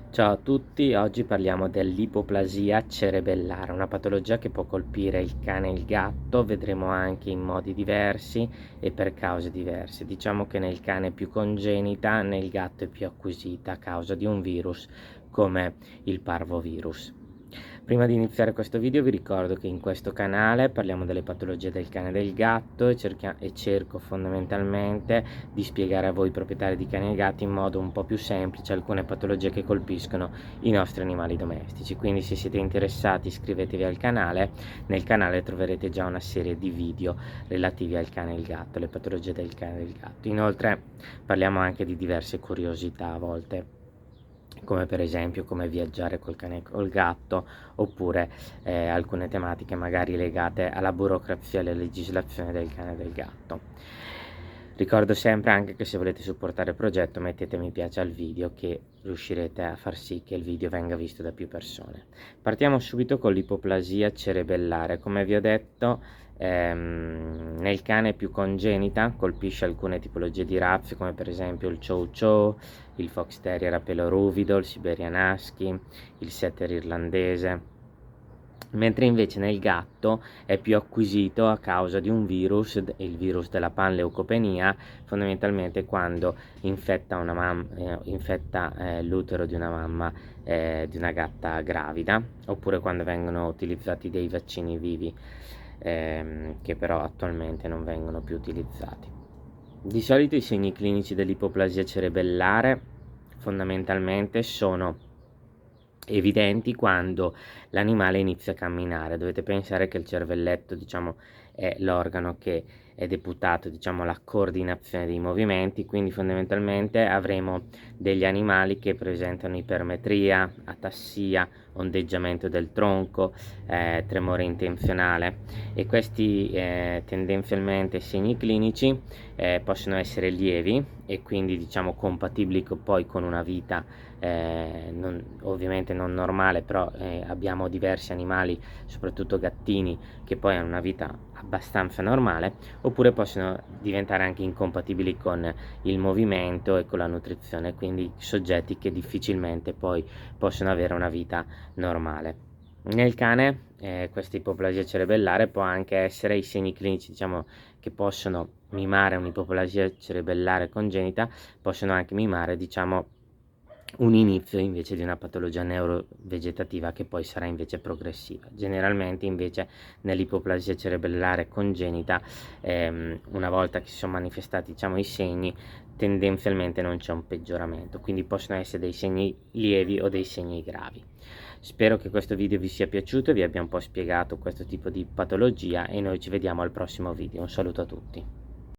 Ciao a tutti, oggi parliamo dell'ipoplasia cerebellare, una patologia che può colpire il cane e il gatto, vedremo anche in modi diversi e per cause diverse. Diciamo che nel cane è più congenita, nel gatto è più acquisita a causa di un virus come il parvovirus. Prima di iniziare questo video vi ricordo che in questo canale parliamo delle patologie del cane e del gatto e cerco fondamentalmente di spiegare a voi proprietari di cani e gatti in modo un po' più semplice alcune patologie che colpiscono i nostri animali domestici. Quindi se siete interessati iscrivetevi al canale, nel canale troverete già una serie di video relativi al cane e il gatto, le patologie del cane e del gatto. Inoltre parliamo anche di diverse curiosità a volte, come per esempio come viaggiare col cane e col gatto, oppure alcune tematiche magari legate alla burocrazia e alla legislazione del cane e del gatto. Ricordo sempre anche che se volete supportare il progetto mettete mi piace al video, che riuscirete a far sì che il video venga visto da più persone. Partiamo subito con l'ipoplasia cerebellare. Come vi ho detto, nel cane è più congenita, colpisce alcune tipologie di razze come per esempio il Chow Chow, il Fox Terrier a pelo ruvido, il Siberian Husky, il Setter irlandese, mentre invece nel gatto è più acquisito a causa di un virus, il virus della panleucopenia, fondamentalmente quando infetta l'utero di una mamma di una gatta gravida, oppure quando vengono utilizzati dei vaccini vivi che però attualmente non vengono più utilizzati. Di solito i segni clinici dell'ipoplasia cerebellare fondamentalmente sono evidenti quando l'animale inizia a camminare. Dovete pensare che il cervelletto, diciamo, è l'organo che è deputato, diciamo, alla coordinazione dei movimenti, quindi fondamentalmente avremo degli animali che presentano ipermetria, atassia, ondeggiamento del tronco, tremore intenzionale, e questi tendenzialmente segni clinici possono essere lievi e quindi diciamo compatibili poi con una vita ovviamente non normale, però abbiamo diversi animali, soprattutto gattini, che poi hanno una vita abbastanza normale, oppure possono diventare anche incompatibili con il movimento e con la nutrizione, quindi soggetti che difficilmente poi possono avere una vita normale. Nel cane questa ipoplasia cerebellare può anche essere, i segni clinici diciamo che possono mimare un'ipoplasia cerebellare congenita, possono anche mimare diciamo un inizio invece di una patologia neurovegetativa che poi sarà invece progressiva. Generalmente invece nell'ipoplasia cerebellare congenita, una volta che si sono manifestati diciamo i segni, tendenzialmente non c'è un peggioramento, quindi possono essere dei segni lievi o dei segni gravi. Spero che questo video vi sia piaciuto e vi abbia un po' spiegato questo tipo di patologia, e noi ci vediamo al prossimo video. Un saluto a tutti.